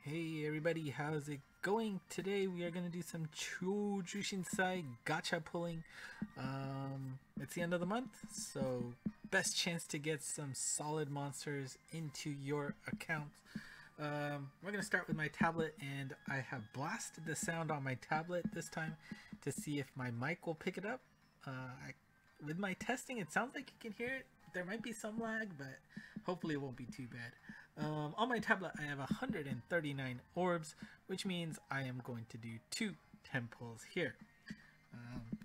Hey everybody, how's it going? Today we are going to do some超獣神祭gacha pulling. It's the end of the month, so best chance to get some solid monsters into your account. We're going to start with my tablet, and I have blasted the sound on my tablet this time to see if my mic will pick it up. With my testing, it sounds like you can hear it. There might be some lag, but hopefully it won't be too bad. On my tablet, I have 139 orbs, which means I am going to do 2 temples here.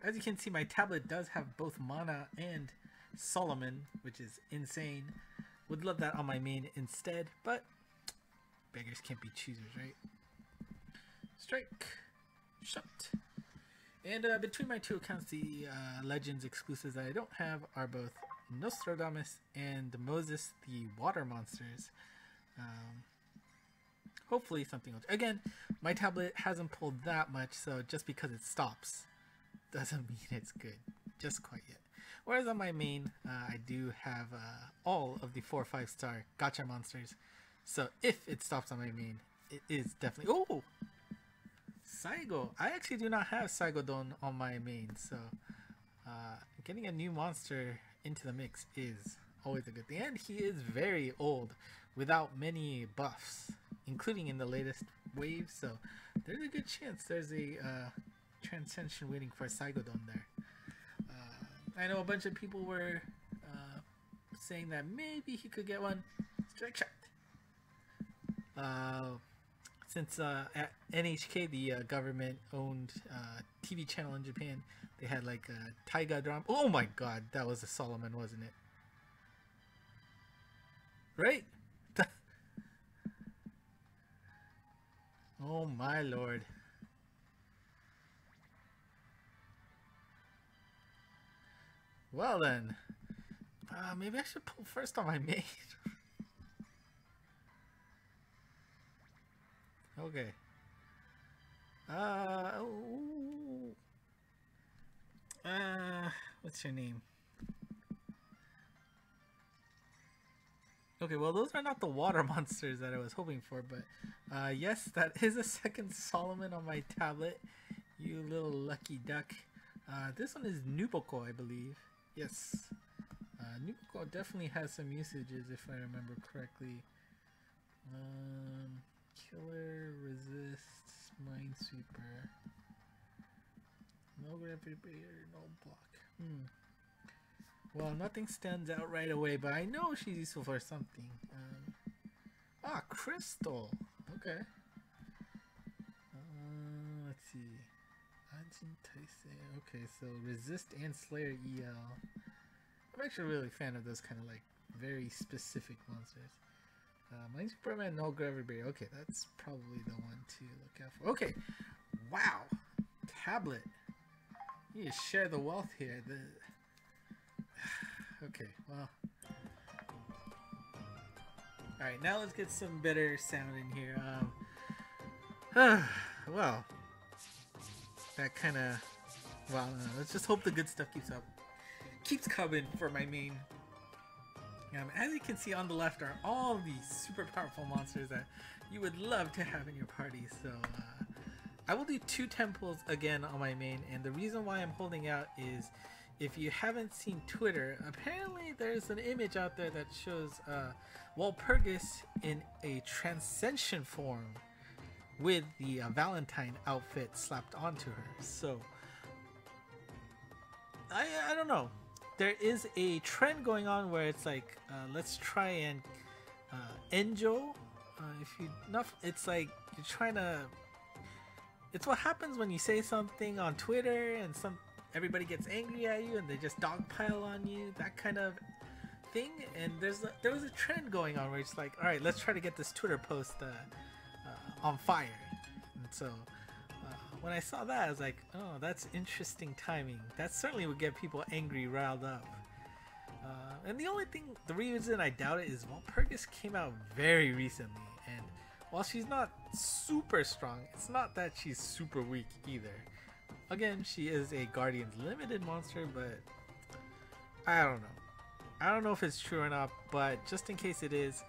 As you can see, my tablet does have both Mana and Solomon, which is insane. Would love that on my main instead, but beggars can't be choosers, right? Strike. Shut. And between my two accounts, the Legends exclusives that I don't have are both Nostradamus and Moses, the water monsters. Hopefully something else. Again, my tablet hasn't pulled that much, so just because it stops doesn't mean it's good. Just quite yet. Whereas on my main, I do have all of the 4 or 5 star gacha monsters. So if it stops on my main, it is definitely... Oh! Saigo! I actually do not have Saigodon on my main, so getting a new monster into the mix is always a good thing. And he is very old without many buffs, including in the latest wave, so there's a good chance there's a transcension waiting for Saigodon there. I know a bunch of people were saying that maybe he could get one. Strike shot. Since at NHK, the government-owned TV channel in Japan, they had like a Taiga drama. Oh my god, that was a Solomon, wasn't it? Right? Oh my lord. Well then, maybe I should pull first on my main. Okay. What's your name? Okay, well, those are not the water monsters that I was hoping for, but yes, that is a second Solomon on my tablet. You little lucky duck. This one is Nuboko, I believe. Yes. Nuboko definitely has some usages, if I remember correctly. Killer, resist, minesweeper. No gravity barrier, no block. Well, nothing stands out right away, but I know she's useful for something. Crystal. Okay. Let's see. Ajin Taisei. Okay, so resist and Slayer EL. I'm actually really a fan of those kind of like very specific monsters. Minesweeper and no gravity barrier. Okay, that's probably the one to look out for. Okay. Wow. Tablet. You need to share the wealth here. Okay, well. Alright, now let's get some better sound in here. Well, that kind of... Well, let's just hope the good stuff keeps coming for my main. As you can see on the left are all these super powerful monsters that you would love to have in your party. So, I will do 2 temples again on my main, and the reason why I'm holding out is if you haven't seen Twitter, apparently there's an image out there that shows Walpurgis in a transcension form with the Valentine outfit slapped onto her. So, I don't know. There is a trend going on where it's like, let's try and Enjo. If you not, it's like you're trying to. It's what happens when you say something on Twitter and everybody gets angry at you and they just dogpile on you, that kind of thing. And there was a trend going on where it's like, all right, let's try to get this Twitter post on fire. And so when I saw that, I was like, oh, that's interesting timing. That certainly would get people angry, riled up. And the reason I doubt it is Walpurgis came out very recently, and while she's not super strong, it's not that she's super weak either. Again, she is a Guardian's limited monster, but I don't know. I don't know if it's true or not, but just in case it is,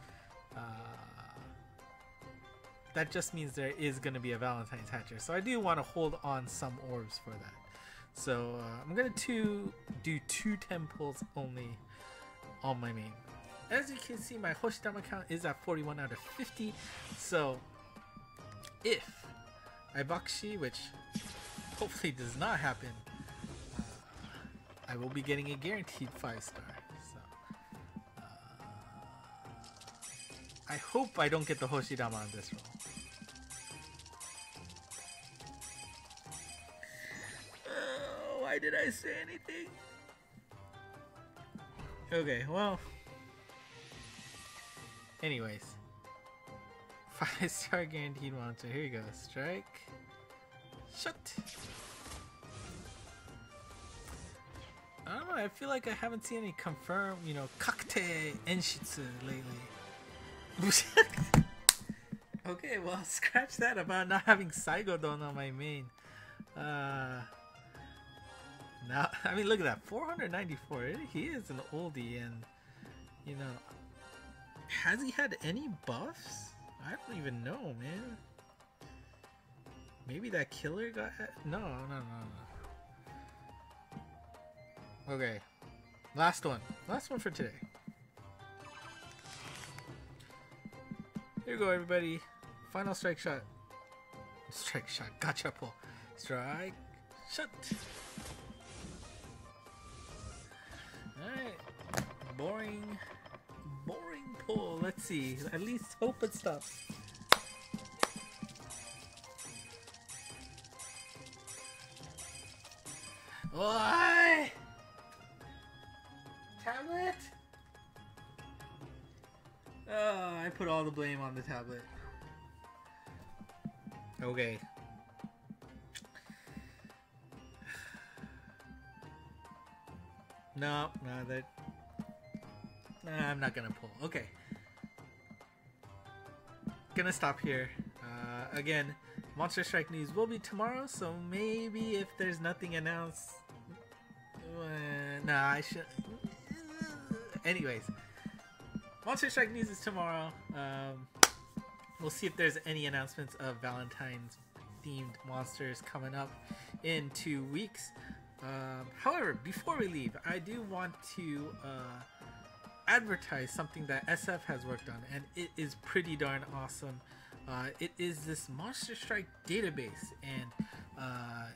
that just means there is going to be a Valentine's hatcher. So I do want to hold on some orbs for that. So I'm going to do 2 temples only on my main. As you can see, my Hoshidama count is at 41 out of 50. So if I Bakshi, which hopefully does not happen, I will be getting a guaranteed 5-star. So I hope I don't get the Hoshidama on this roll. Why did I say anything? Okay, well. Anyways. 5-star guaranteed monster. Here you go. Strike. Shut. I don't know. I feel like I haven't seen any confirmed, you know, Kakute Enshitsu lately. Okay, well, scratch that about not having Saigodon on my main. Now, I mean, look at that, 494. He is an oldie, and you know, has he had any buffs? I don't even know, man. Maybe that killer got no. Okay, last one for today. Here you go, everybody. Final strike shot. Strike shot. Gotcha pull. Strike shot. Alright. Boring pull. Let's see. At least hope it stops. Why? Tablet? Oh, I put all the blame on the tablet. Okay. No, I'm not gonna pull. Okay. Gonna stop here. Again, Monster Strike news will be tomorrow, so maybe if there's nothing announced... nah, I should... Anyways. Monster Strike news is tomorrow. We'll see if there's any announcements of Valentine's themed monsters coming up in 2 weeks. However, before we leave, I do want to advertise something that SF has worked on, and it is pretty darn awesome. It is this Monster Strike database, and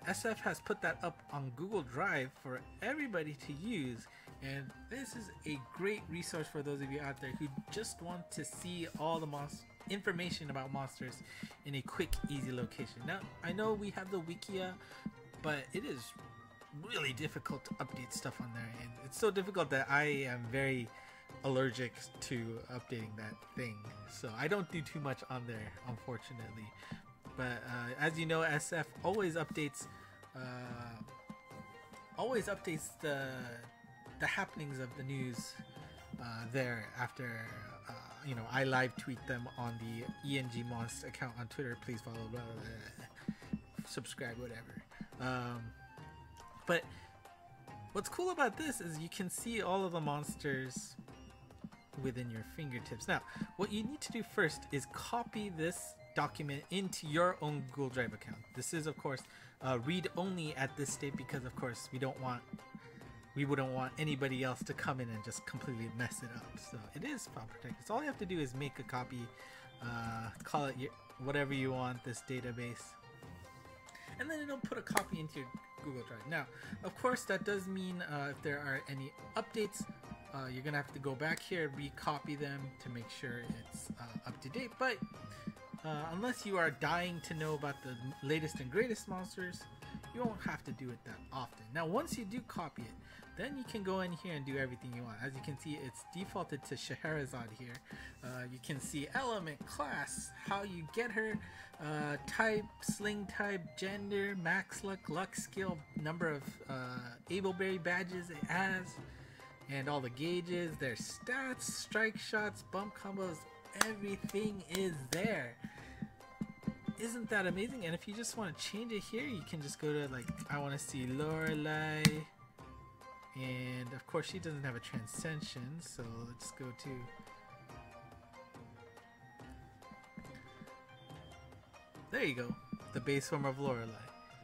SF has put that up on Google Drive for everybody to use, and this is a great resource for those of you out there who just want to see all the information about monsters in a quick, easy location. Now, I know we have the Wikia, but it is really difficult to update stuff on there, and it's so difficult that I am very allergic to updating that thing, so I don't do too much on there, unfortunately. But as you know, SF always updates the happenings of the news there after you know, I live tweet them on the ENG Monst account on Twitter. Please follow, blah, blah, blah, subscribe, whatever. But what's cool about this is you can see all of the monsters within your fingertips. Now, what you need to do first is copy this document into your own Google Drive account. This is, of course, read only at this state because, of course, we wouldn't want anybody else to come in and just completely mess it up. So it is file protected. So all you have to do is make a copy, call it whatever you want, this database, and then it'll put a copy into your Google Drive. Now, of course, that does mean if there are any updates, you're gonna have to go back here, recopy them to make sure it's up to date. But unless you are dying to know about the latest and greatest monsters, you won't have to do it that often. Now, once you do copy it, then you can go in here and do everything you want. As you can see, it's defaulted to Scheherazade here. You can see element, class, how you get her, type, sling type, gender, max luck skill, number of Ableberry badges it has, and all the gauges, their stats, strike shots, bump combos, everything is there. Isn't that amazing? And if you just want to change it here, you can just go to, like, I want to see Lorelei, and of course she doesn't have a transcension, so let's go to There you go. The base form of Lorelei.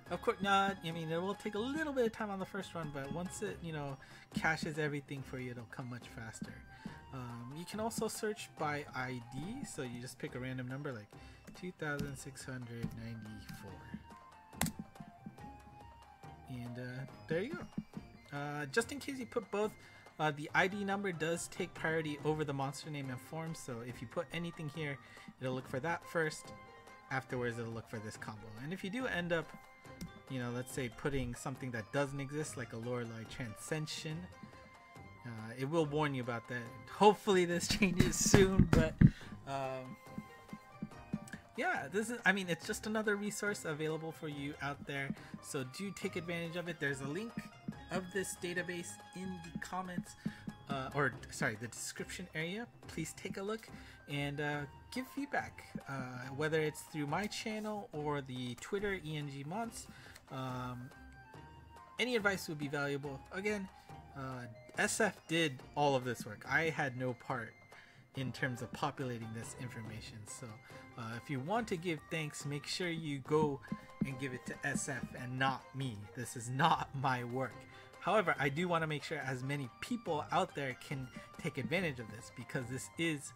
Of course, not. I mean, it will take a little bit of time on the first run, but once it, you know, caches everything for you, it'll come much faster. You can also search by ID, so you just pick a random number like 2694. And there you go. Just in case you put both, the ID number does take priority over the monster name and form, so if you put anything here, it'll look for that first. Afterwards, it'll look for this combo. And if you do end up, you know, let's say putting something that doesn't exist, like a Lorelei Transcension, it will warn you about that. Hopefully this changes soon, but yeah, this is, I mean, it's just another resource available for you out there, so do take advantage of it. There's a link of this database in the comments, or sorry, the description area. Please take a look and give feedback, whether it's through my channel or the Twitter ENGMonts. Any advice would be valuable. Again, SF did all of this work. I had no part in terms of populating this information, so if you want to give thanks, make sure you go and give it to SF and not me. This is not my work. However, I do want to make sure as many people out there can take advantage of this, because this is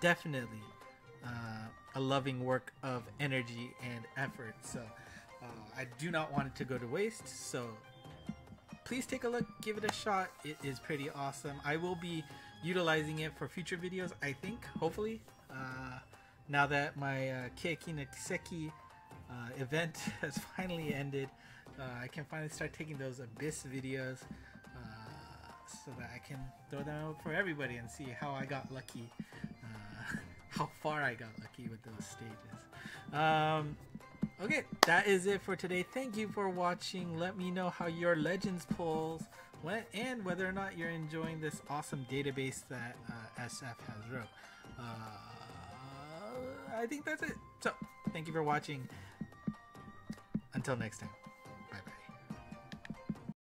definitely a loving work of energy and effort. So I do not want it to go to waste. So please take a look, give it a shot. It is pretty awesome. I will be utilizing it for future videos, I think, hopefully. Now that my Keiki no Kiseki event has finally ended, I can finally start taking those Abyss videos so that I can throw them out for everybody and see how I got lucky, how far I got lucky with those stages. Okay, that is it for today. Thank you for watching. Let me know how your Legends pulls went and whether or not you're enjoying this awesome database that SF has wrote. I think that's it. So, thank you for watching. Until next time.